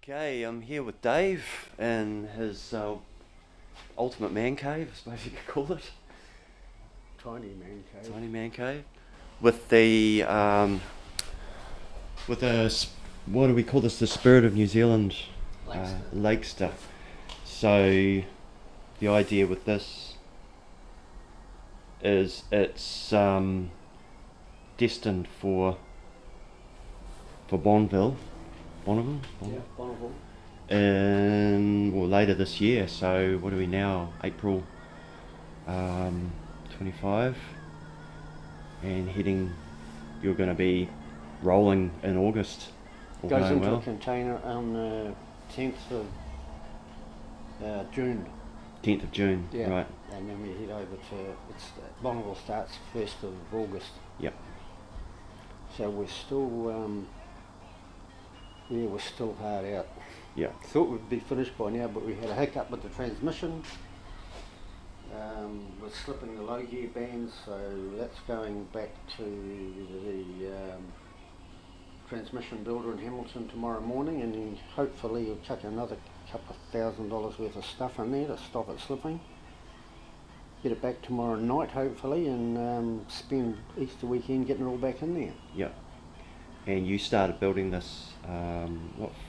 Okay, I'm here with Dave in his ultimate man cave, I suppose you could call it. Tiny man cave. Tiny man cave. With the, what do we call this? The Spirit of New Zealand Lakester. So the idea with this is it's destined for Bonneville. Bonneville? Yeah, Bonneville. Later this year. So what are we now? April 25, and you're going to be rolling in August. All Goes going into well. a container on the 10th of June. 10th of June, Yeah. right. And then we head over to, Bonneville starts 1st of August. Yep. So we're still, we're still hard out. Yeah. Thought we'd be finished by now, but we had a hiccup with the transmission. We're slipping the low gear bands, so that's going back to the transmission builder in Hamilton tomorrow morning, and then hopefully he'll chuck another couple of $1,000 worth of stuff in there to stop it slipping. Get it back tomorrow night hopefully, and spend Easter weekend getting it all back in there. Yep. And you started building this, 4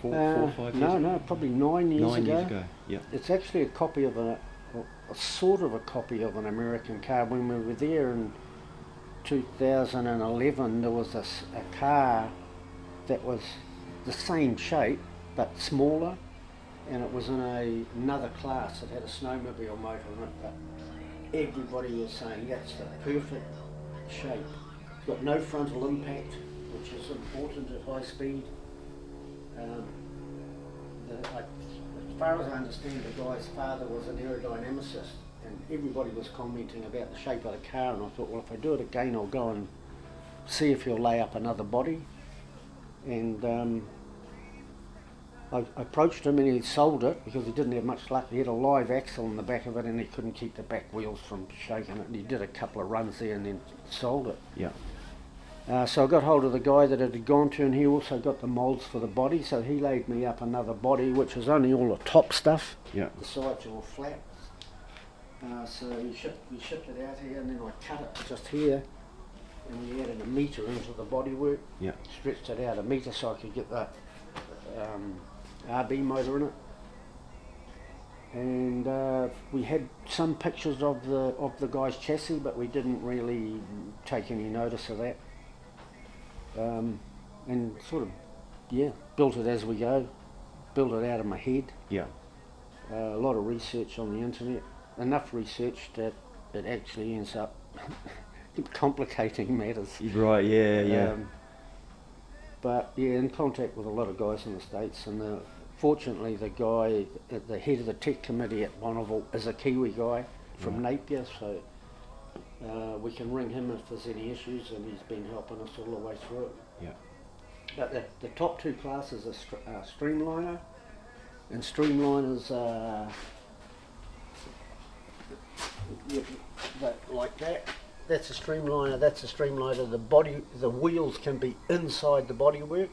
or 5 years ago? No, probably 9 years ago. 9 years ago, yeah. It's actually a copy of a sort of a copy of an American car. When we were there in 2011, there was a car that was the same shape but smaller, and it was in another class. It had a snowmobile motor in it, but everybody was saying that's the perfect shape. It's got no frontal impact, which is important at high speed. As far as I understand, the guy's father was an aerodynamicist, and everybody was commenting about the shape of the car, and I thought, well, if I do it again, I'll go and see if he'll lay up another body. And I approached him, and he sold it because he didn't have much luck. He had a live axle in the back of it, and he couldn't keep the back wheels from shaking it, and he did a couple of runs there and then sold it. Yeah. So I got hold of the guy that it had gone to, and he also got the moulds for the body, so he laid me up another body, which is only all the top stuff. Yeah. The sides are all flat. So we shipped it out here, and then I cut it just here, and we added a metre into the bodywork. Yeah. Stretched it out a metre so I could get the RB motor in it. And we had some pictures of the guy's chassis, but we didn't really take any notice of that. And sort of, built it as we go, built it out of my head. Yeah. A lot of research on the internet, enough research that it actually ends up complicating matters. Right, yeah. But in contact with a lot of guys in the States, and fortunately the guy at the head of the tech committee at Bonneville is a Kiwi guy from Napier, so we can ring him if there's any issues, and he's been helping us all the way through it. Yeah. But the top two classes are Streamliner, and Streamliners like that. That's a Streamliner, that's a Streamliner. The wheels can be inside the bodywork.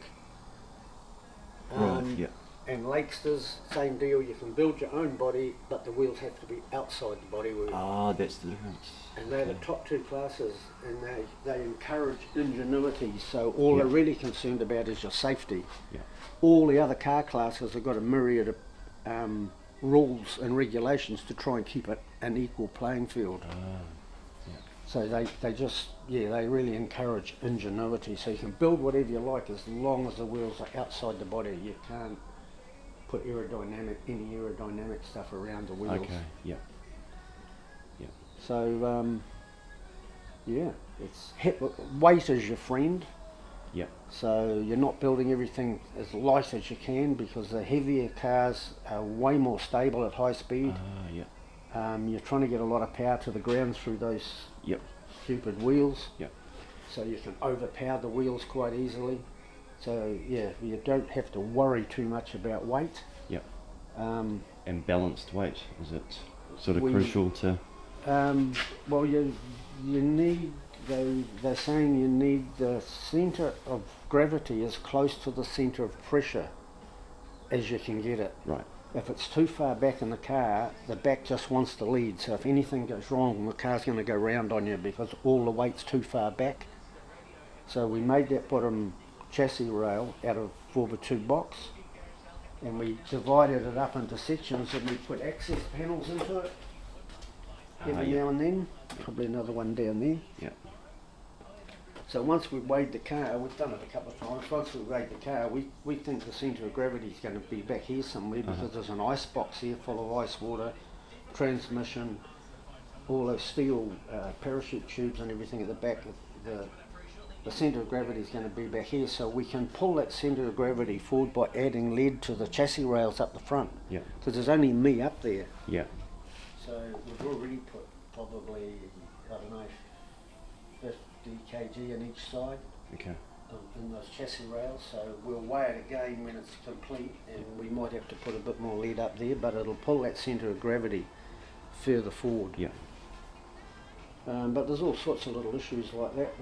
Right, yeah. And Lakesters, same deal, you can build your own body, but the wheels have to be outside the bodywork. Ah, that's the difference. And they're the top two classes, and they encourage ingenuity, so all they're really concerned about is your safety. Yeah. All the other car classes have got a myriad of rules and regulations to try and keep it an equal playing field. So they really encourage ingenuity, so you can build whatever you like as long as the wheels are outside the body. You can't put any aerodynamic stuff around the wheels. Okay, yeah. So, it's weight is your friend. Yeah. So you're not building everything as light as you can, because the heavier cars are way more stable at high speed. You're trying to get a lot of power to the ground through those stupid wheels. Yeah. So you can overpower the wheels quite easily. So you don't have to worry too much about weight. Yeah. And balanced weight, is it sort of crucial to? Well, you need. They're saying you need the centre of gravity as close to the centre of pressure as you can get it. Right. If it's too far back in the car, the back just wants to lead. So if anything goes wrong, the car's going to go round on you because all the weight's too far back. So we made that bottom chassis rail out of 4x2 box, and we divided it up into sections, and we put access panels into it every now and then. Probably another one down there. Yeah. So once we weighed the car, we've done it a couple of times, once we weighed the car, we think the centre of gravity is going to be back here somewhere because there's an ice box here full of ice water, transmission, all those steel parachute tubes and everything at the back. The centre of gravity is going to be back here, so we can pull that centre of gravity forward by adding lead to the chassis rails up the front. Yeah. Because there's only me up there. Yeah. So we've already put probably, I don't know, 50 kg on each side. Okay. In those chassis rails, so we'll weigh it again when it's complete, and we might have to put a bit more lead up there, but it'll pull that centre of gravity further forward. Yeah. But there's all sorts of little issues like that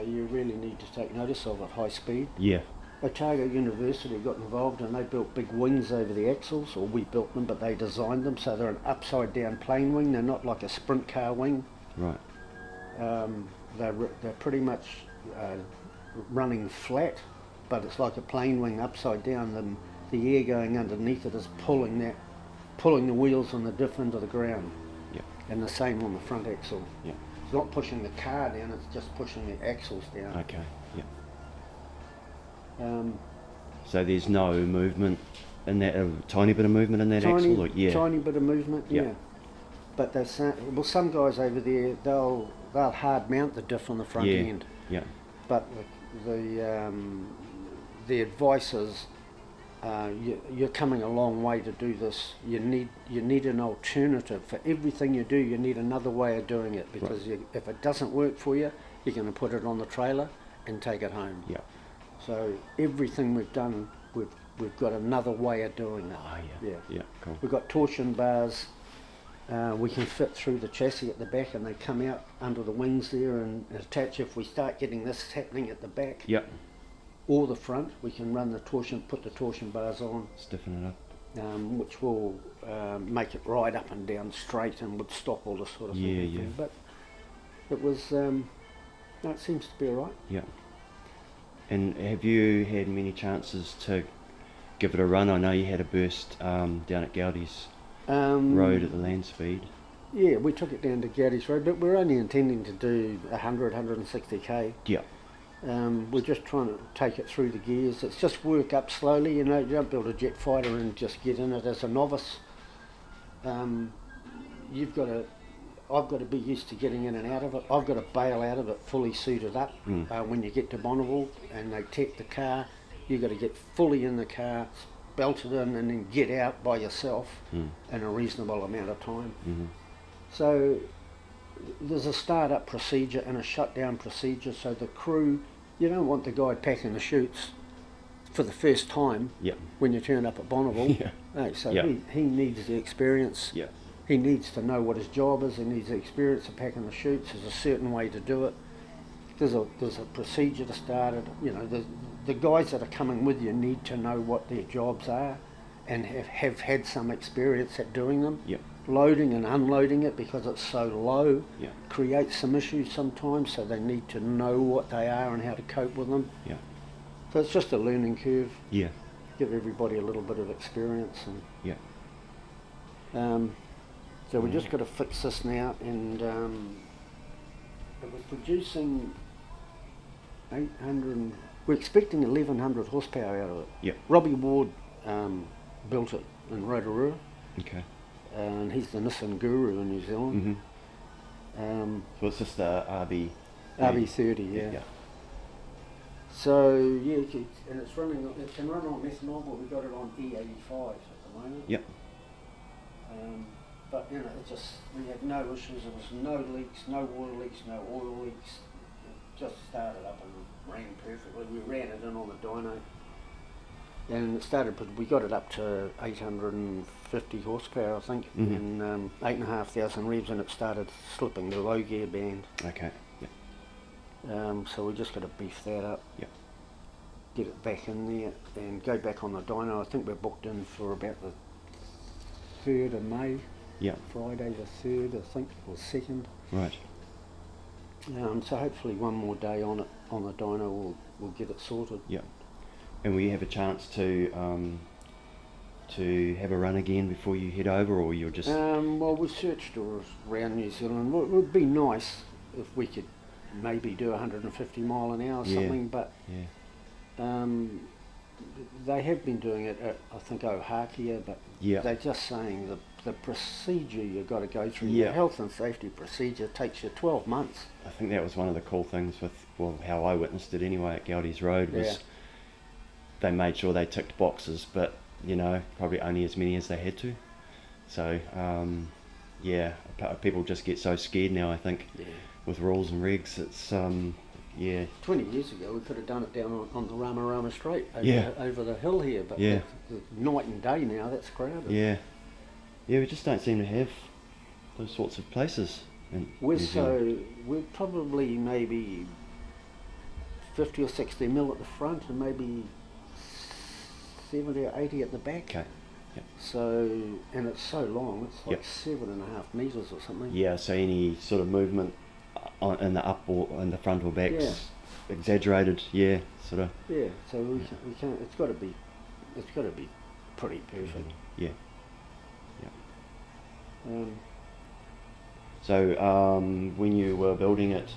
you really need to take notice of at high speed. Yeah. Otago University got involved and they built big wings over the axles, or we built them, but they designed them so they're an upside down plane wing. They're not like a sprint car wing. Right. They're pretty much running flat, but it's like a plane wing upside down. The air going underneath it is pulling the wheels and the diff into the ground. Yeah. And the same on the front axle. Yeah. It's not pushing the car down, it's just pushing the axles down. Okay. Yeah. Um, So there's no movement in that, a tiny bit of movement in that axle? Or, yeah. Tiny bit of movement, Yeah. yeah. But there's some guys over there, they'll hard mount the diff on the front end. Yeah. But the advice is you're coming a long way to do this. You need an alternative. For everything you do, you need another way of doing it, because if it doesn't work for you, you're going to put it on the trailer and take it home. Yeah. So everything we've done, we've got another way of doing it. Oh, yeah. Yeah, cool. We've got torsion bars. We can fit through the chassis at the back, and they come out under the wings there and attach. If we start getting this happening at the back, Yeah. or the front, we can run the torsion, put the torsion bars on, Stiffen it up. which will make it ride up and down straight and would stop all this sort of thing. Yeah. But it was, no, it seems to be all right. Yeah. And have you had many chances to give it a run? I know you had a burst down at Gowdy's Road at the land speed. Yeah, we took it down to Gowdy's Road, but we're only intending to do 160k. Yeah. We're just trying to take it through the gears. It's just work up slowly, you know. You don't build a jet fighter and just get in it as a novice. I've got to be used to getting in and out of it. I've got to bail out of it fully suited up. When you get to Bonneville and they take the car, you've got to get fully in the car, belted in, and then get out by yourself in a reasonable amount of time. Mm-hmm. So there's a start-up procedure and a shutdown procedure, so the crew, you don't want the guy packing the chutes for the first time when you turn up at Bonneville. He needs the experience. Yeah. He needs to know what his job is. He needs the experience of packing the chutes. There's a certain way to do it. There's a procedure to start it. You know, the guys that are coming with you need to know what their jobs are and have had some experience at doing them. Yep. Loading and unloading it, because it's so low, Yeah. creates some issues sometimes, so they need to know what they are and how to cope with them. Yeah. So it's just a learning curve. Yeah. Give everybody a little bit of experience. And Yeah. so we just got to fix this now, and it was producing 800, we're expecting 1100 horsepower out of it. Yeah. Robbie Ward built it in Rotorua, Okay. and he's the Nissan guru in New Zealand. Mm-hmm. So it's just the RB. RB30, yeah. So yeah, and it's running. It can run on methanol, but we got it on E85 at the moment. Yep. But you know, we had no issues. There was no leaks, no water leaks, no oil leaks. It just started up and ran perfectly. We ran it in on the dyno, and it started. But we got it up to 850 horsepower, I think, and 8,500 revs, and it started slipping the low gear band. Okay. Yeah. So we just got to beef that up. Yeah. get it back in there and go back on the dyno. I think we're booked in for about the 3rd of May. Yeah. Friday the 3rd, I think, or 2nd. Right. So hopefully one more day on it, on the dyno, we'll get it sorted. Yeah. And will you have a chance to have a run again before you head over, or you're just... Well, we've searched around New Zealand. It would be nice if we could maybe do 150 mile an hour or something, but they have been doing it at, I think, Ohakia, but they're just saying the procedure you've got to go through, the health and safety procedure takes you 12 months. I think that was one of the cool things with, well, how I witnessed it anyway at Gowdy's Road was they made sure they ticked boxes, but, you know, probably only as many as they had to. So, people just get so scared now, I think, with rules and regs. It's, 20 years ago we could have done it down on the Rama Strait over the hill here, but the night and day now, that's crowded. Yeah, we just don't seem to have those sorts of places. We're probably maybe 50 or 60 mil at the front and maybe 70 or 80 at the back. Okay. Yep. So, and it's so long, it's like 7.5 metres or something. Yeah, so any sort of movement in the up or in the front or back exaggerated, sort of. Yeah, so we can't, it's got to be pretty perfect. Yeah. Yeah. So when you were building it,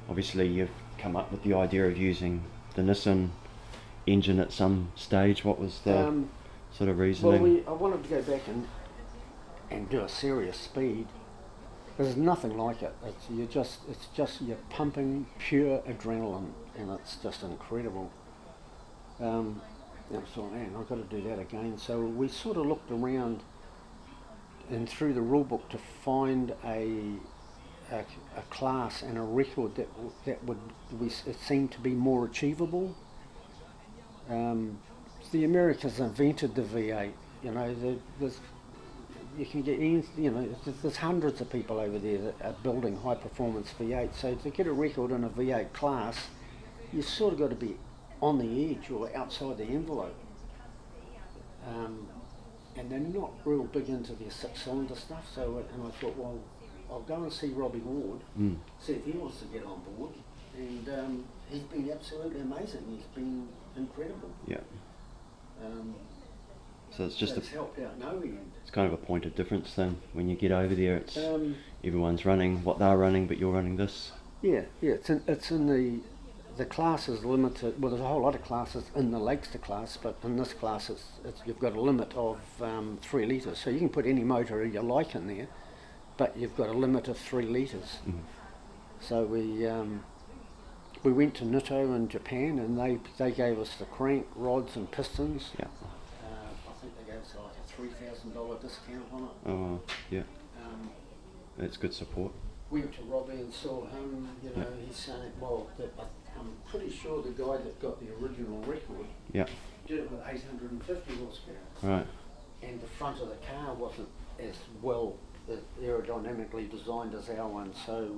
obviously you've come up with the idea of using the Nissan engine at some stage. What was the sort of reasoning? Well, I wanted to go back and do a serious speed. There's nothing like it. It's just you're pumping pure adrenaline, and it's just incredible. I thought, man, I've got to do that again. So we sort of looked around and through the rule book to find a class and a record that it seemed to be more achievable. The Americans invented the V8. You know, you can get, there's hundreds of people over there that are building high performance V8. So to get a record in a V8 class, you sort of got to be on the edge or outside the envelope. And they're not real big into their 6-cylinder stuff. So, and I thought, well, I'll go and see Robbie Ward, see if he wants to get on board. And he's been absolutely amazing. He's been incredible. Yeah. So it's just it's helped out no end. It's kind of a point of difference then when you get over there. It's everyone's running what they're running, but you're running this. Yeah. It's in the class is limited. Well, there's a whole lot of classes in the Lakester class, but in this class, it's you've got a limit of 3 litres. So you can put any motor you like in there, but you've got a limit of 3 litres. Mm-hmm. So we went to Nitto in Japan, and they gave us the crank, rods, and pistons. Yeah. I think they gave us like a $3,000 discount on it. Oh, yeah. That's good support. We went to Robbie and saw him. You know, he's saying, well, I'm pretty sure the guy that got the original record did it with 850 horsepower. Right. And the front of the car wasn't as well aerodynamically designed as our one, so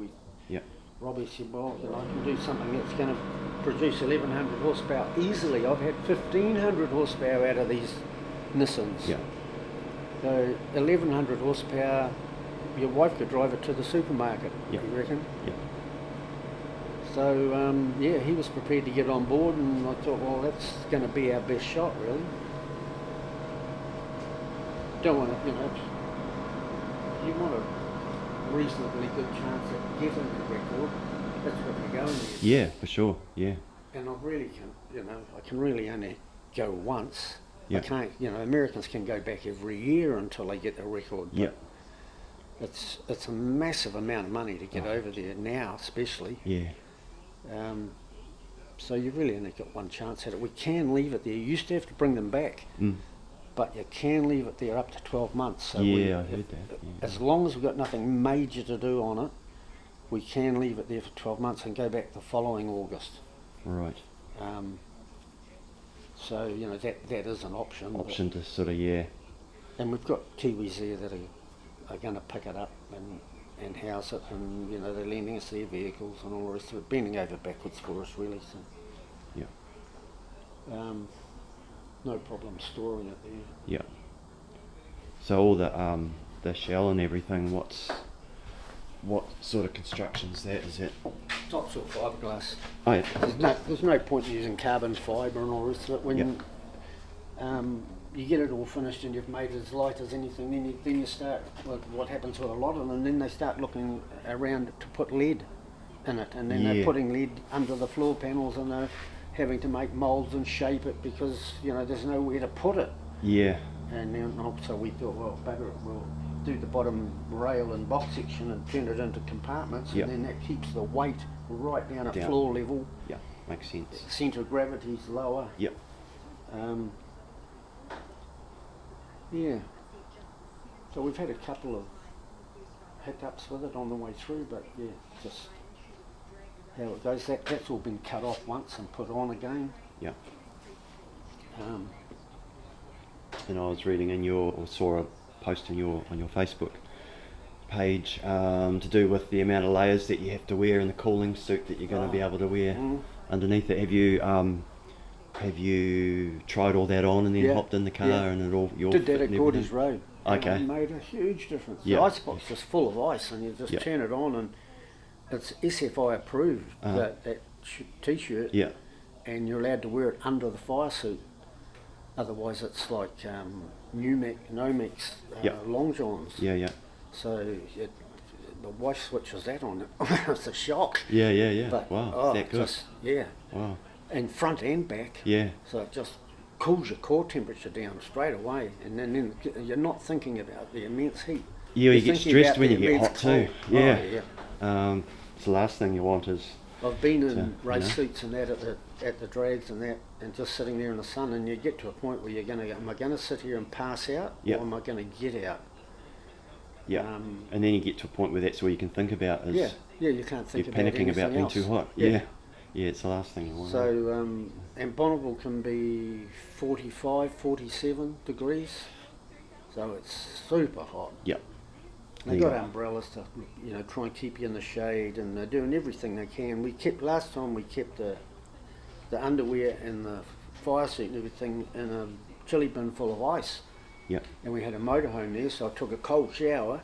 Robbie said, well, I can do something that's going to produce 1100 horsepower easily. I've had 1500 horsepower out of these Nissans. Yeah. So 1100 horsepower, your wife could drive it to the supermarket, you reckon? Yeah. So, he was prepared to get on board, and I thought, well, that's going to be our best shot, really. Don't want to, you want a reasonably good chance at getting the record. That's what you're going with. Yeah, for sure, yeah. And I really can, I can really only go once. Yeah. I can't, Americans can go back every year until they get the record. Yeah. It's a massive amount of money to get over there now, especially. Yeah. So you really only got one chance at it. We can leave it there. You used to have to bring them back, but you can leave it there up to 12 months. So I heard that. Yeah. As long as we've got nothing major to do on it, we can leave it there for 12 months and go back the following August. Right. So, that is an option. Option to sort of, And we've got Kiwis there that are going to pick it up and house it, and they're lending us their vehicles and all the rest of it, bending over backwards for us really. So. Yeah. No problem storing it there. Yeah. So all the shell and everything, what sort of construction's that? Is it? Top's all fiberglass. Oh yeah. There's no point in using carbon fibre and all the rest of it. When you get it all finished and you've made it as light as anything, then you start with what happens with a lot of them, and then they start looking around to put lead in it, and then they're putting lead under the floor panels, and they're having to make moulds and shape it because there's nowhere to put it. Yeah. And then so we thought, well, bugger it, we'll do the bottom rail and box section and turn it into compartments, and then that keeps the weight right down at floor level. Yeah, makes sense. Centre of gravity's lower. Yep. Yeah. So we've had a couple of hiccups with it on the way through, but yeah, just how it goes. That's all been cut off once and put on again. Yeah. And I was reading saw a post on your Facebook page to do with the amount of layers that you have to wear in the cooling suit that you're going to be able to wear underneath it. Have you tried all that on and then hopped in the car and it all? Did that at Gordy's Road. Okay. And it made a huge difference. Yeah. The icebox is full of ice, and you just turn it on, and it's SFI approved, that t-shirt. Yeah. And you're allowed to wear it under the fire suit. Otherwise, it's like Nomex long johns. Yeah, yeah. So the wife switches that on. It's a shock. Yeah. But, wow, that good. Wow. And front and back. Yeah. So it just cools your core temperature down straight away, and then you're not thinking about the immense heat. Yeah, you get stressed when you get hot too. Yeah. Oh, yeah. It's the last thing you want is. I've been in race suits and that at the drags and that, and just sitting there in the sun, and you get to a point where you're going to go, am I going to sit here and pass out, or am I going to get out? Yeah. And then you get to a point where that's all you can think about is. Yeah, you can't think about anything else. You're panicking about being too hot. Yeah. Yeah, it's the last thing you want. So, and Bonneville can be 45, 47 degrees, so it's super hot. Yep. They've got umbrellas to, try and keep you in the shade, and they're doing everything they can. Last time we kept the underwear and the fire suit and everything in a chili bin full of ice. Yep. And we had a motorhome there, so I took a cold shower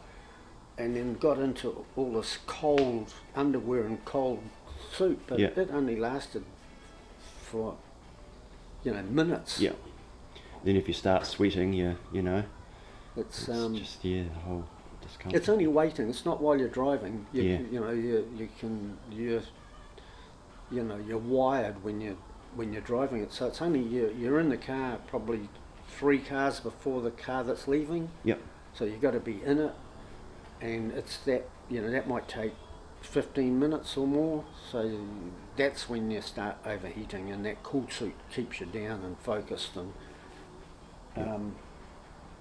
and then got into all this cold underwear and cold suit, but it only lasted for minutes. Yeah. Then if you start sweating, it's just the whole discomfort. It's only waiting. It's not while you're driving. You're wired when you're driving it. So it's only you're in the car probably 3 cars before the car that's leaving. Yep. So you've got to be in it, and it's that that might take 15 minutes or more, so that's when you start overheating, and that cool suit keeps you down and focused. And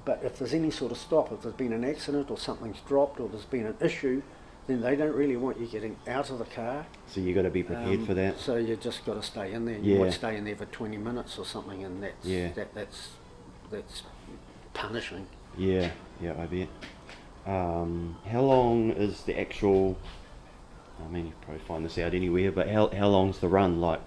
but if there's any sort of stop, if there's been an accident or something's dropped or there's been an issue, then they don't really want you getting out of the car. So you got to be prepared for that. So you just got to stay in there. You might stay in there for 20 minutes or something, and that's punishing. Yeah, I bet. How long is the actual? I mean, you probably find this out anywhere, but how long's the run like?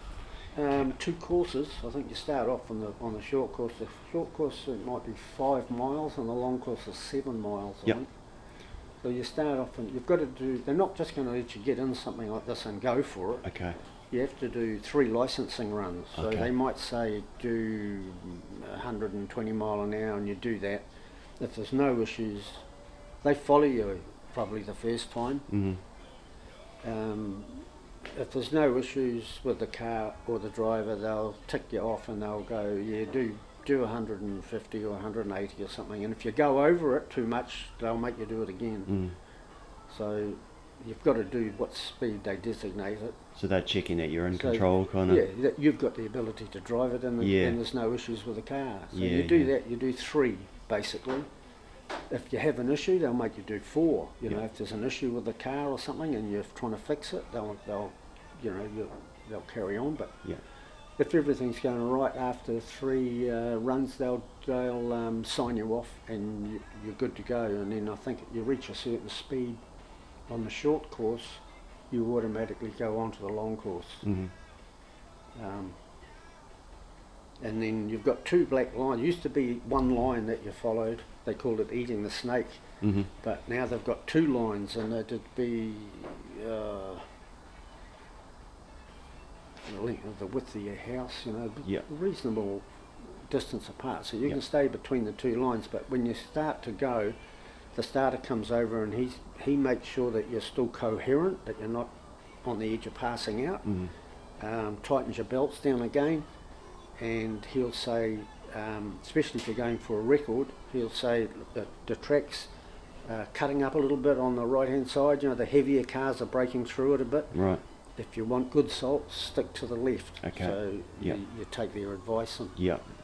2 courses. I think you start off on the short course. The short course it might be 5 miles, and the long course is 7 miles. I think. So you start off, and you've got to do. They're not just going to let you get in something like this and go for it. Okay. You have to do 3 licensing runs. So they might say do 120 mile an hour, and you do that. If there's no issues, they follow you probably the first time. If there's no issues with the car or the driver, they'll tick you off and they'll go, do 150 or 180 or something. And if you go over it too much, they'll make you do it again. So you've got to do what speed they designate it. So they're checking that you're in control, kind of. Yeah, that you've got the ability to drive it, and there's no issues with the car. So you do that. You do 3 basically. If you have an issue, they'll make you do 4. If there's an issue with the car or something, and you're trying to fix it, they'll carry on. But if everything's going all right after 3 runs, they'll sign you off, and you're good to go. And then I think you reach a certain speed on the short course, you automatically go on to the long course. and then you've got 2 black lines. Used to be 1 line that you followed. They called it eating the snake, but now they've got 2 lines, and it'd be the length of the width of your house, reasonable distance apart, so you can stay between the 2 lines. But when you start to go, the starter comes over and he makes sure that you're still coherent, that you're not on the edge of passing out. Tightens your belts down again, and he'll say, especially if you're going for a record, he'll say the track's cutting up a little bit on the right hand side, the heavier cars are breaking through it a bit. Right. If you want good salt, stick to the left. Okay. So you take their advice. And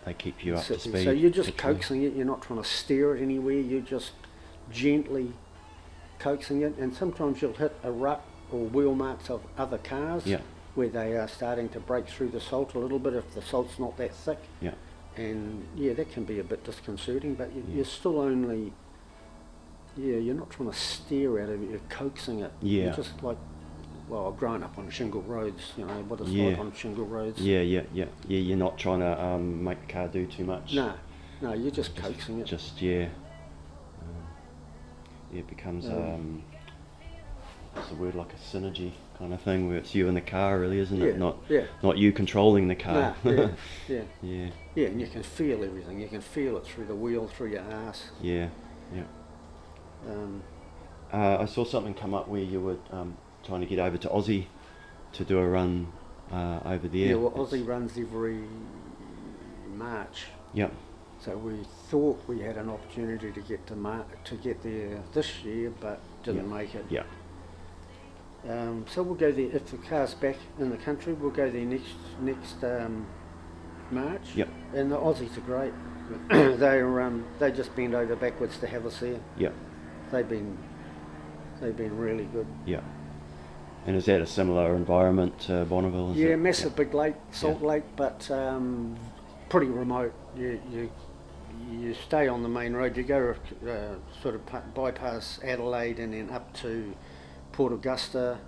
they keep you up to speed. So you're just coaxing it, you're not trying to steer it anywhere, you're just gently coaxing it, and sometimes you'll hit a rut or wheel marks of other cars where they are starting to break through the salt a little bit if the salt's not that thick. And that can be a bit disconcerting, but you're still only, you're not trying to steer out of it, you're coaxing it. You're just like, well, I've grown up on shingle roads, what it's like on shingle roads. You're not trying to make the car do too much. No, you're just coaxing it. It becomes what's the word, like a synergy kind of thing, where it's you and the car, really, isn't it? Not you controlling the car. And you can feel everything. You can feel it through the wheel, through your arse. I saw something come up where you were trying to get over to Aussie to do a run over there. Yeah, well, Aussie runs every March. So we thought we had an opportunity to get to get there this year, but didn't make it. So we'll go there if the car's back in the country. We'll go there next March. And the Aussies are great. They just bend over backwards to have us there. They've been really good. And is that a similar environment to Bonneville? Massive big lake, salt lake, but pretty remote. You stay on the main road. You go sort of bypass Adelaide and then up to Port Augusta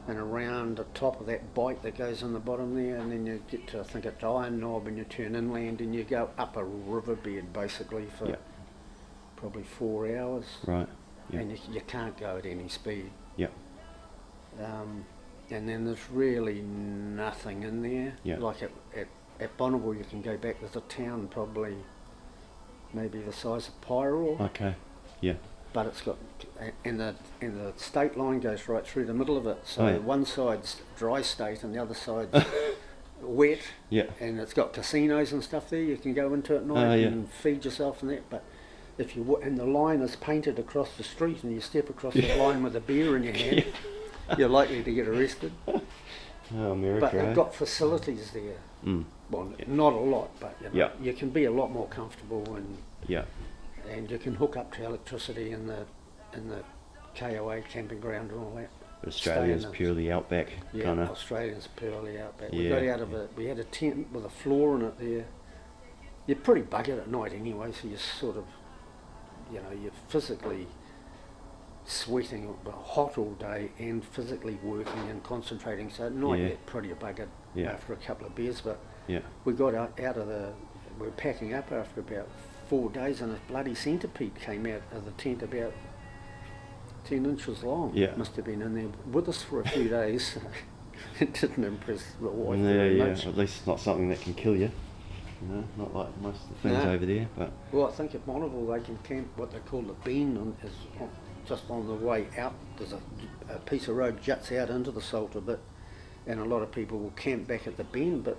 and around the top of that bight that goes in the bottom there, and then you get to, I think, it's Iron Knob, and you turn inland and you go up a riverbed basically for probably 4 hours. Right. And you can't go at any speed. And then there's really nothing in there. Like at Bonneville, you can go back. There's a town probably maybe the size of Pyro. Okay. But it's got, and the state line goes right through the middle of it. So one side's dry state and the other side's wet. And it's got casinos and stuff there. You can go into at night and feed yourself and that. But if you and the line is painted across the street and you step across the line with a beer in your hand, you're likely to get arrested. America, but they've got facilities there. Well, not a lot, but you can be a lot more comfortable, and you can hook up to electricity in the KOA camping ground and all that. Australia's purely outback. Australia's purely outback. We got out of we had a tent with a floor in it there. You're pretty buggered at night anyway, so you're sort of, you're physically sweating, hot all day, and physically working and concentrating. So at night you're pretty buggered after a couple of beers. But we got out of we were packing up after about 4 days, and a bloody centipede came out of the tent about 10 inches long. Must have been in there with us for a few days. It didn't impress the wife very much. At least it's not something that can kill you. Not like most of the things over there. But well, I think at Bonneville they can camp what they call the bean, just on the way out. There's a piece of road juts out into the salt a bit, and a lot of people will camp back at the bend. But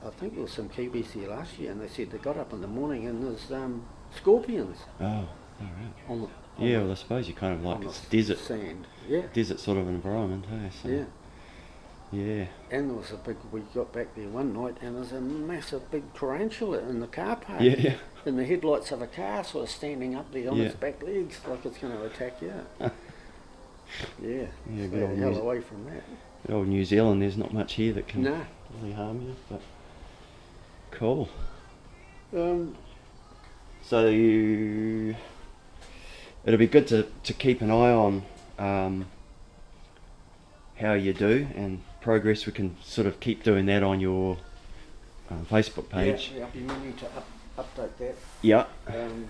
I think there was some Kiwis here last year, and they said they got up in the morning and there's scorpions. Oh, all right. Well, I suppose you kind of like it's desert sand. Desert sort of environment, hey? So, And there was we got back there one night and there's a massive big tarantula in the car park. In the headlights of a car, sort of standing up there on its back legs like it's going to attack you. Stay the hell away from that. Good old New Zealand, there's not much here that can really harm you, but cool. So it'll be good to keep an eye on how you do and progress. We can sort of keep doing that on your Facebook page. Yeah, I'll be meaning to update that. Yeah. Um,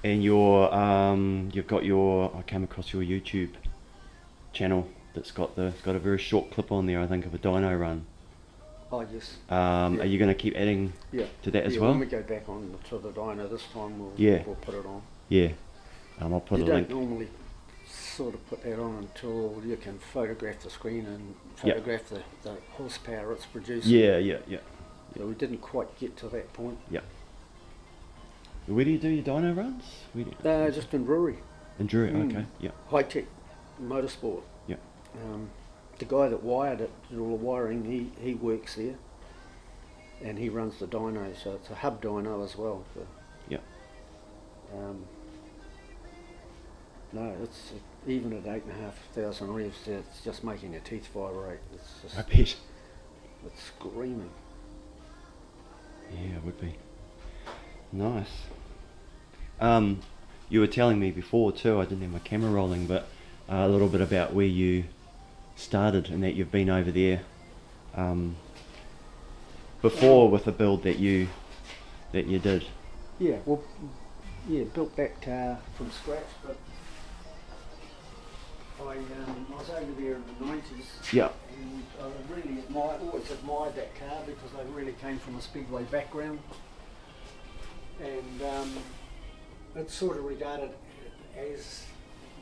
And you've got I came across your YouTube channel that's got a very short clip on there, I think, of a dyno run. oh yes. Are you going to keep adding to that as well? When we go back on to the dyno this time, we'll put it on. Yeah. I'll put a link. You don't normally sort of put that on until you can photograph the screen and photograph the horsepower it's producing. Yeah. So we didn't quite get to that point. Yeah. Where do you do your dyno runs? Just in Drury. In Drury, okay. Yeah. High Tech Motorsport. Yeah. The guy that wired it, did all the wiring, he works there, and he runs the dyno, so it's a hub dyno as well. Yeah. No, it's even at 8,500 revs, it's just making your teeth vibrate. It's just, I bet. it's screaming. Yeah, it would be. Nice. You were telling me before too, I didn't have my camera rolling, but a little bit about where you started and that you've been over there before with the build that you did. Yeah, well, built that car from scratch, but I was over there in the 90s. Yeah. And I really always admired that car because I really came from a speedway background. And it's sort of regarded as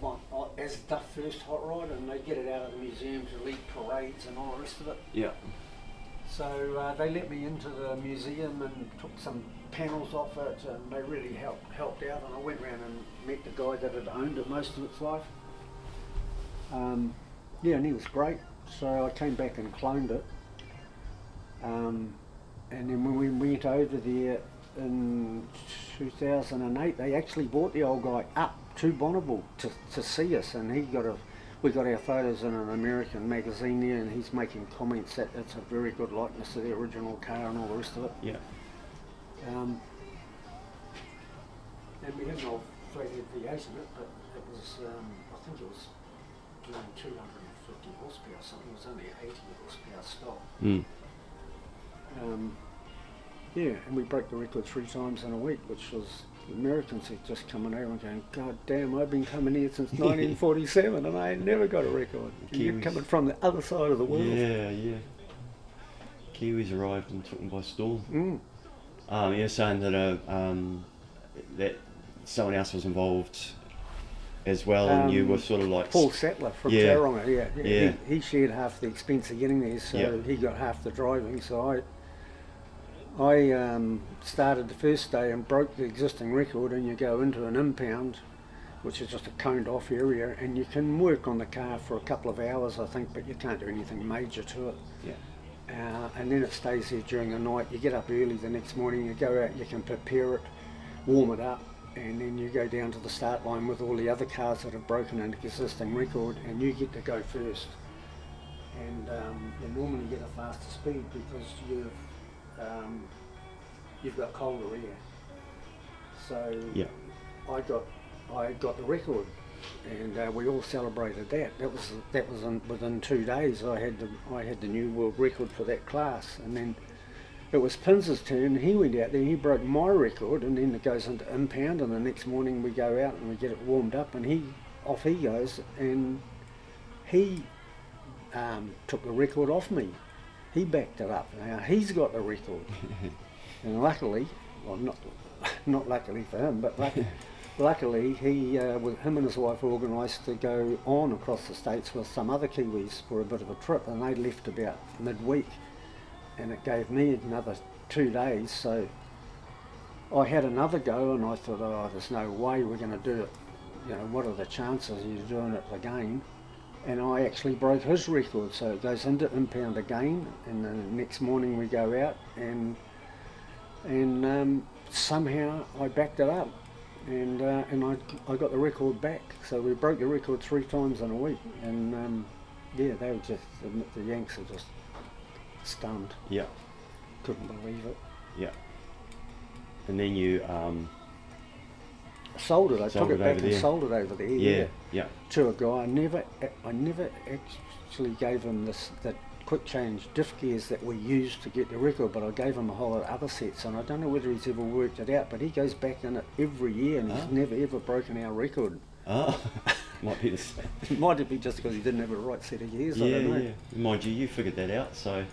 the first hot rod, and they get it out of the museum to lead parades and all the rest of it. Yeah. So they let me into the museum and took some panels off it, and they really helped out. And I went around and met the guy that had owned it most of its life. And he was great. So I came back and cloned it. And then when we went over there in 2008, they actually brought the old guy up to Bonneville to see us, and we got our photos in an American magazine there, and he's making comments that it's a very good likeness of the original car and all the rest of it. Yeah. And we had an old flathead V8 in it, but it was, I think it was doing 250 horsepower or something. It was only 80 horsepower stock. And we broke the record 3 times in a week, which was the Americans had just coming over and going, God damn, I've been coming here since 1947 and I ain't never got a record. You're coming from the other side of the world. Yeah. Kiwis arrived and took them by storm. You're saying that that someone else was involved as well, and you were sort of like Paul Sattler from Tauranga. He shared half the expense of getting there, so he got half the driving. So I started the first day and broke the existing record, and you go into an impound, which is just a coned off area, and you can work on the car for a couple of hours, I think, but you can't do anything major to it. And then it stays there during the night. You get up early the next morning, you go out, you can prepare it, warm it up, and then you go down to the start line with all the other cars that have broken an existing record, and you get to go first. And you normally get a faster speed because you've got colder air. So I got the record, and we all celebrated that. That was within 2 days. I had the new world record for that class, and then it was Pinz's turn. He went out there, he broke my record, and then it goes into impound, and the next morning we go out and we get it warmed up, and off he goes, and he took the record off me. He backed it up. Now he's got the record, and luckily, well, not luckily for him, but luckily him and his wife organised to go on across the states with some other Kiwis for a bit of a trip, and they left about midweek, and it gave me another 2 days. So I had another go, and I thought, oh, there's no way we're going to do it. You know, what are the chances of you doing it again? And I actually broke his record, so it goes into impound again, and the next morning we go out, and somehow I backed it up, and I got the record back. So we broke the record 3 times in a week, and they were just, the Yanks were just stunned. Yeah. Couldn't believe it. Yeah. And then you sold it. I took it back and sold it over there. Yeah. To a guy. I never actually gave him the quick change diff gears that we used to get the record, but I gave him a whole lot of other sets, and I don't know whether he's ever worked it out, but he goes back in it every year and he's never ever broken our record. Oh, might be the same. It might be just because he didn't have a right set of gears, I don't know. Yeah. Mind you, you figured that out, so,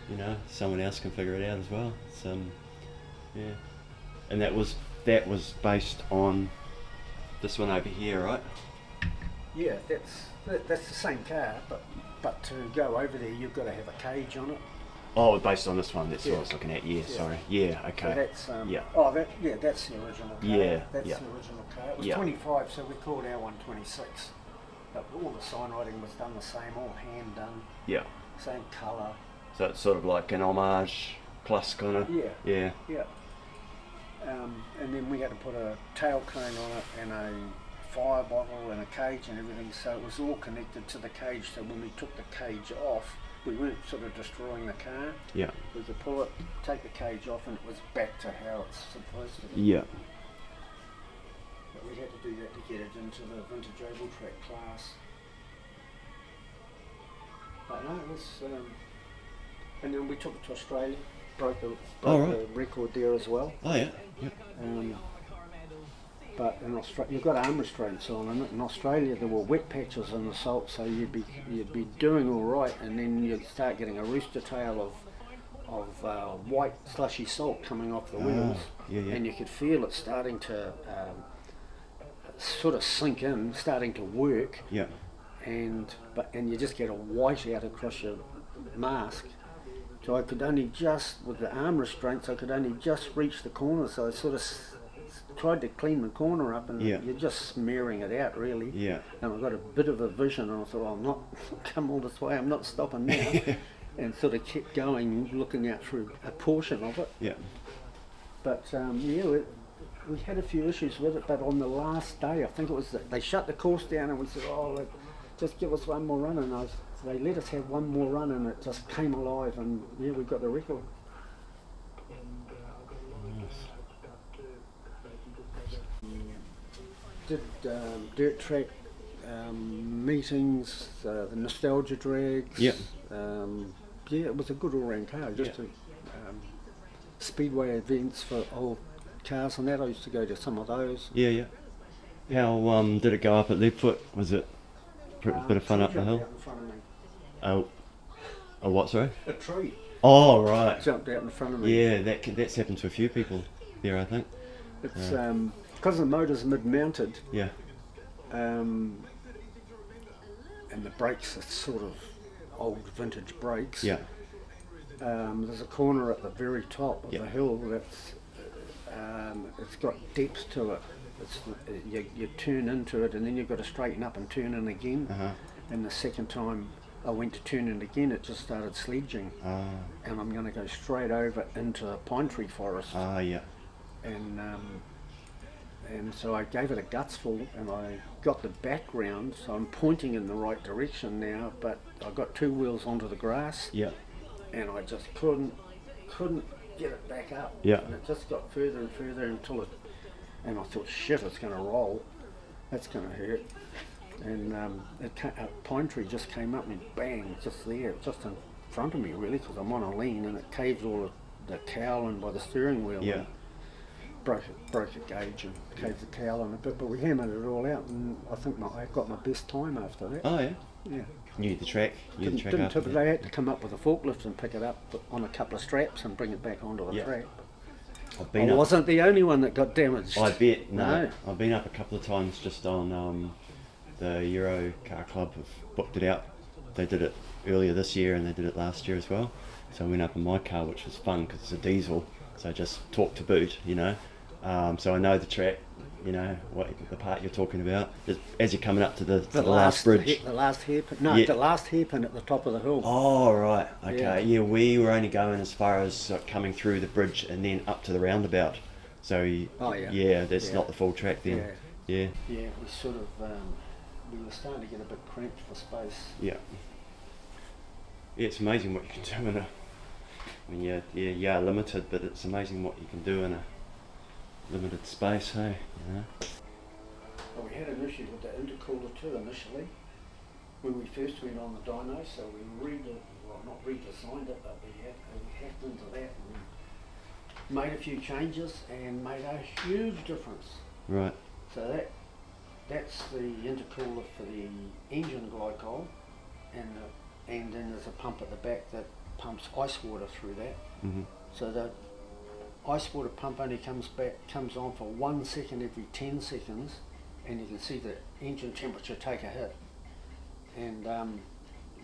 you know, someone else can figure it out as well. So, yeah. And that was based on this one over here, right? Yeah, that's the same car, but to go over there, you've got to have a cage on it. Oh, based on this one. That's what I was looking at. Yeah, sorry. Yeah, okay. So that's yeah. Oh, that's the original car. Yeah, that's yeah. the original car. It was Yeah. 25, so we called our one 26. But all the sign writing was done the same, all hand done, Yeah. same colour. So it's sort of like an homage plus kind of. Yeah. Yeah. Yeah. And then we had to put a tail cone on it and a fire bottle and a cage and everything, so it was all connected to the cage, so when we took the cage off, we weren't sort of destroying the car. Yeah. We could pull it, take the cage off, and it was back to how it's supposed to be. Yeah. But we had to do that to get it into the vintage oval track class. But no, it was, and then we took it to Australia, broke the record there as well. Oh yeah. Yeah. But in Australia, you've got arm restraints on, and in Australia there were wet patches in the salt, so you'd be doing all right, and then you'd start getting a rooster tail of white slushy salt coming off the wheels, and you could feel it starting to sort of sink in, starting to work, and you just get a white out across your mask. So I could only just, with the arm restraints, I could only just reach the corner, so I sort of tried to clean the corner up, and you're just smearing it out really. Yeah. And I got a bit of a vision, and I thought, I'm not come all this way, I'm not stopping now. And sort of kept going, looking out through a portion of it. Yeah. But we had a few issues with it, but on the last day, I think it was they shut the course down, and we said, just give us one more run, and they let us have one more run, and it just came alive, and we got the record. Did dirt track meetings, the nostalgia drags. Yeah, it was a good all-round car. Just speedway events for old cars and that. I used to go to some of those. Yeah. How did it go up at Leadfoot? Was it a bit of fun up the hill? Out in front of me. Oh, what? Sorry. A tree. Oh, right. Jumped out in front of me. Yeah, that's happened to a few people there, I think. It's because the motor's mid-mounted. Yeah. And the brakes are sort of old vintage brakes. Yeah. There's a corner at the very top of the hill that's it's got depth to it. You turn into it, and then you've got to straighten up and turn in again. And the second time I went to turn in again, it just started sledging. And I'm going to go straight over into a pine tree forest. And so I gave it a gutsful, and I got the background, so I'm pointing in the right direction now, but I got two wheels onto the grass, and I just couldn't get it back up. And it just got further and further until and I thought, shit, it's going to roll, that's going to hurt. And a pine tree just came up and bang, just there, just in front of me really, because I'm on a lean, and it caved all the cowl in by the steering wheel. And broke a gauge and caved the cowl in a bit, but we hammered it all out, and I think I got my best time after that. Oh yeah? Yeah. Knew the track? They had to come up with a forklift and pick it up on a couple of straps and bring it back onto the track. I wasn't the only one that got damaged. I bet, no. I've been up a couple of times just on the Euro Car Club have booked it out. They did it earlier this year and they did it last year as well. So I went up in my car, which was fun because it's a diesel, so just talk to boot, you know. So I know the track, you know, the part you're talking about. Just as you're coming up to the last bridge. The last hairpin. No, the last hairpin at the top of the hill. Oh, right. Okay. Yeah, we were only going as far as coming through the bridge and then up to the roundabout. So, that's not the full track then. Yeah. Yeah, we sort of, we were starting to get a bit cramped for space. Yeah. Yeah, it's amazing what you can do you are limited, but it's amazing what you can do in a limited space, hey? You know? Well, we had an issue with the intercooler too initially when we first went on the dyno, so we redid the well, not redesigned it, but we hacked into that and made a few changes and made a huge difference. Right. So that's the intercooler for the engine glycol, and then there's a pump at the back that pumps ice water through that. Mm-hmm. So the ice water pump only comes on for 1 second every 10 seconds, and you can see the engine temperature take a hit. And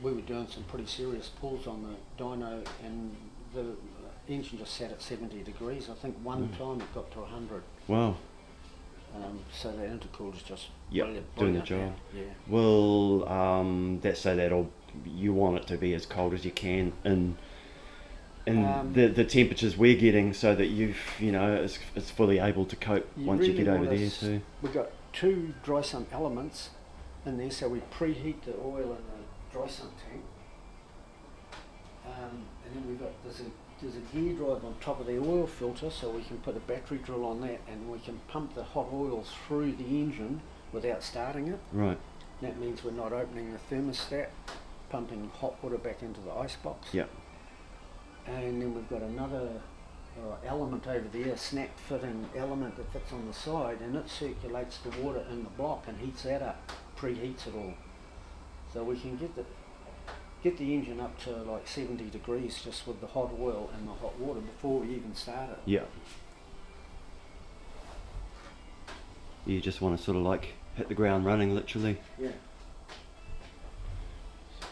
we were doing some pretty serious pulls on the dyno, and the engine just sat at 70 degrees. I think one time it got to 100. Wow. So the intercooler's just doing the job. Yeah. Well, that's so that'll, you want it to be as cold as you can in the temperatures we're getting, so that it's fully able to cope once you get over there too. We've got 2 dry sump elements in there, so we preheat the oil in the dry sump tank, and then there's a gear drive on top of the oil filter, so we can put a battery drill on that, and we can pump the hot oil through the engine without starting it. Right. That means we're not opening the thermostat, pumping hot water back into the ice box. Yeah. And then we've got another element over there, snap fitting element that fits on the side, and it circulates the water in the block and heats that up, preheats it all. So we can get the engine up to like 70 degrees just with the hot oil and the hot water before we even start it. Yeah. You just want to sort of like hit the ground running, literally. Yeah.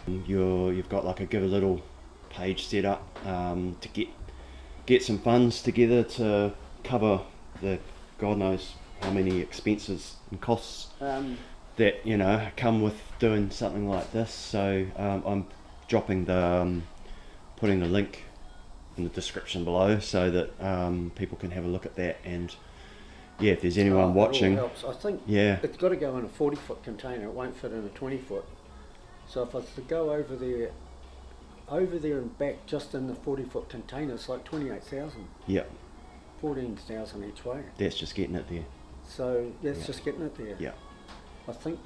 You've got like a little page set up to get some funds together to cover the God knows how many expenses and costs that come with doing something like this. So I'm dropping putting the link in the description below, so that people can have a look at that. And yeah, if there's anyone watching, it all helps. I think it's got to go in a 40-foot container. It won't fit in a 20-foot. So if I was to go over there and back just in the 40-foot container, it's like 28,000. Yeah. 14,000 each way. That's just getting it there. So that's just getting it there. Yeah. I think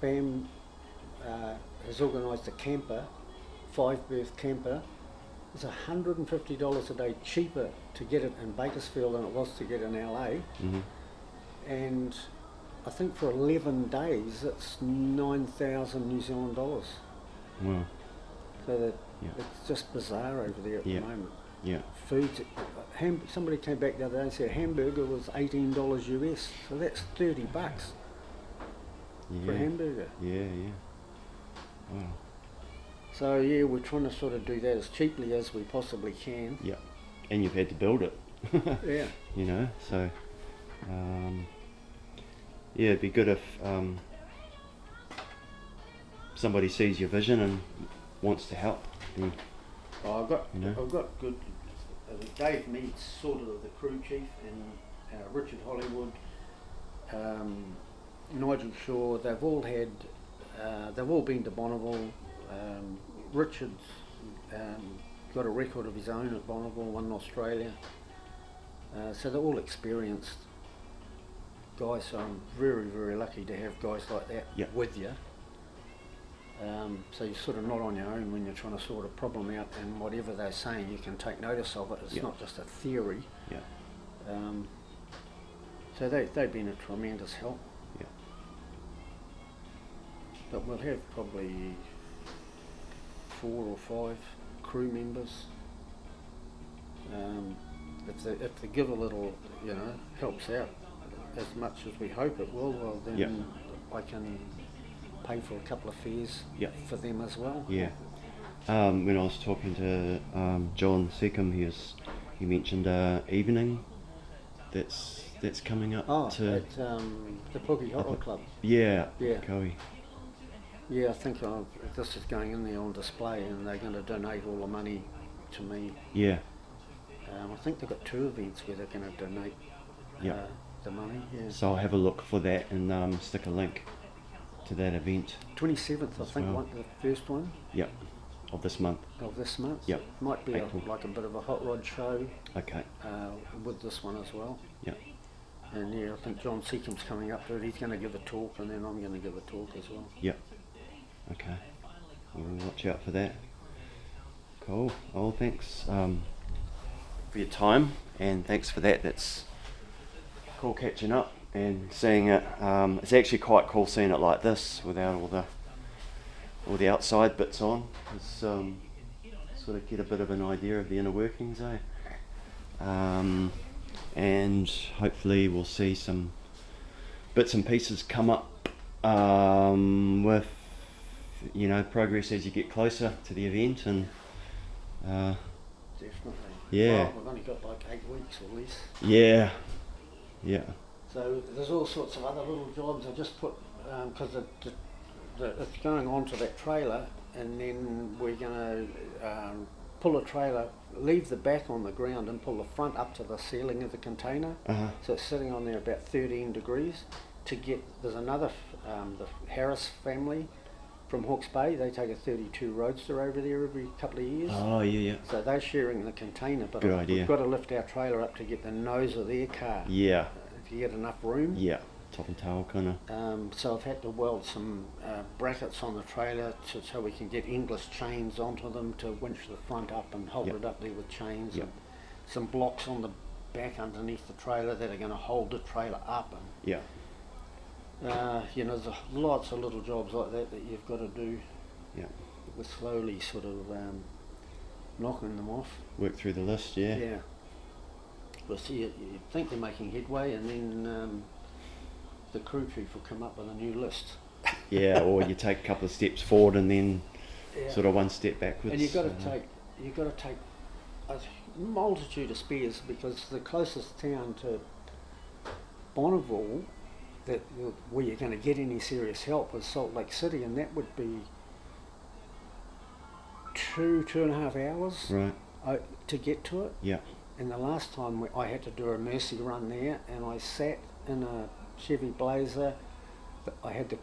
Pam has organised a camper, 5-berth camper. It's $150 a day cheaper to get it in Bakersfield than it was to get in LA. Mm-hmm. And I think for 11 days it's 9,000 New Zealand dollars. Wow. So that it's just bizarre over there at the moment. Yeah. Food. Somebody came back the other day and said a hamburger was $18 US. So that's $30 for a hamburger. Yeah. Wow. So yeah, we're trying to sort of do that as cheaply as we possibly can. Yeah. And you've had to build it. Yeah. So it'd be good if somebody sees your vision and wants to help. I've got good. Dave Mead's sort of the crew chief, and Richard Hollywood, Nigel Shaw. They've all been to Bonneville. Richard's got a record of his own at Bonneville, one in Australia. So they're all experienced guys. So I'm very, very lucky to have guys like that with you. So you're sort of not on your own when you're trying to sort a problem out, and whatever they're saying, you can take notice of it. It's not just a theory. Yeah. So they've been a tremendous help. Yeah. But we'll have probably 4 or 5 crew members. If they give a little, helps out as much as we hope it will, well then I can pay for a couple of fares for them as well. Yeah. When I was talking to John Seacombe, he mentioned evening that's coming up. At the Pookie Hot Rod Club. Yeah. Kiwi. Yeah, I think this is going in there on display, and they're going to donate all the money to me. Yeah. I think they've got 2 events where they're going to donate the money. Yeah. So I'll have a look for that and stick a link to that event. 27th, I think, the first one. Yeah. Of this month. Yep. Might be like a bit of a hot rod show. Okay. With this one as well. Yeah. And I think John Seacombe's coming up to it. He's going to give a talk, and then I'm going to give a talk as well. Yeah. Okay. We'll watch out for that. Cool. Oh, thanks for your time, and thanks for that. That's cool catching up and seeing it. It's actually quite cool seeing it like this without all the outside bits on. It's sort of get a bit of an idea of the inner workings, eh? And hopefully we'll see some bits and pieces come up with, you know, progress as you get closer to the event. And Definitely. yeah. Well, we've only got like 8 weeks or less. Yeah. So there's all sorts of other little jobs. I just put, because it's going on to that trailer, and then we're going to pull a trailer, leave the back on the ground and pull the front up to the ceiling of the container. So it's sitting on there about 13 degrees. There's another, the Harris family from Hawke's Bay. They take a 32 Roadster over there every couple of years. Oh, yeah. So they're sharing the container, but Good idea. we've got to lift our trailer up to get the nose of their car. Yeah. To get enough room. Yeah. Top and tail kind of. So I've had to weld some brackets on the trailer so we can get English chains onto them to winch the front up and hold it up there with chains. And some blocks on the back underneath the trailer that are going to hold the trailer up. And, you know, there's lots of little jobs like that you've got to do. Yeah. We're slowly sort of knocking them off. Work through the list, yeah. Yeah. Well, see, you think they're making headway, and then the crew chief will come up with a new list. Yeah, or you take a couple of steps forward and then sort of one step backwards. And you've got to take a multitude of spears, because the closest town to Bonneville where you're going to get any serious help is Salt Lake City, and that would be 2.5 hours to get to it. Yeah. And the last time I had to do a mercy run there, and I sat in a Chevy Blazer. I had the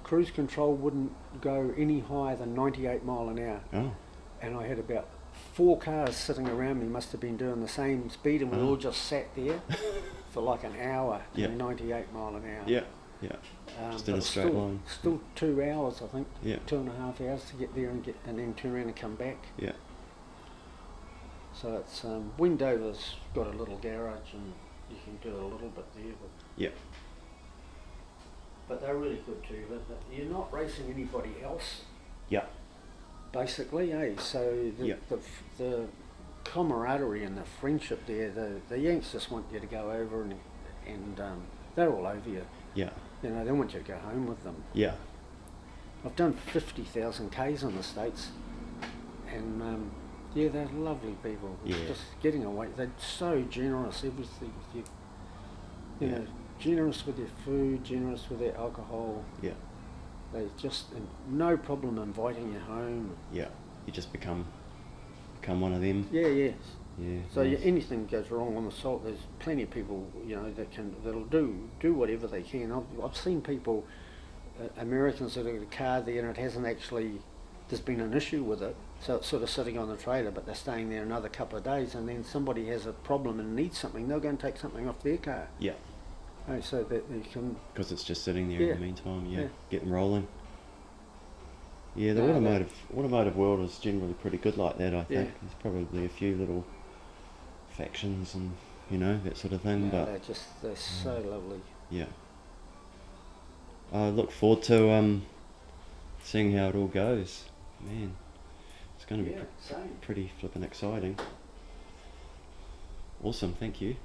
cruise control wouldn't go any higher than 98 mile an hour. Oh. And I had about 4 cars sitting around me, must have been doing the same speed, and we all just sat there for like an hour doing 98 mile an hour. Yeah. Just in a straight line. Still 2 hours, I think. Yeah. 2.5 hours to get there and then turn around and come back. Yeah. So it's Wendover's got a little garage, and you can do a little bit there. But they're really good too. But you're not racing anybody else. Yeah. Basically, So the camaraderie and the friendship there, the Yanks just want you to go over and they're all over you. Yeah. You know, they want you to go home with them. Yeah. I've done 50,000 Ks in the States, and they're lovely people. Just getting away, they're so generous. Everything, you know, generous with their food, generous with their alcohol. Yeah. They just no problem inviting you home. Yeah. You just become one of them. Yeah. Yeah. So anything goes wrong on the salt, there's plenty of people, you know, that'll do whatever they can. I've seen people, Americans that have got a car there and it hasn't actually. There's been an issue with it, so it's sort of sitting on the trailer, but they're staying there another couple of days, and then somebody has a problem and needs something, they'll go and take something off their car. Yeah. So that they can... Because it's just sitting there in the meantime, getting rolling. Yeah, the automotive world is generally pretty good like that, I think. There's probably a few little factions and, you know, that sort of thing, but... They're so lovely. Yeah. I look forward to seeing how it all goes. Man, it's going to be pretty flippin' exciting. Awesome, thank you.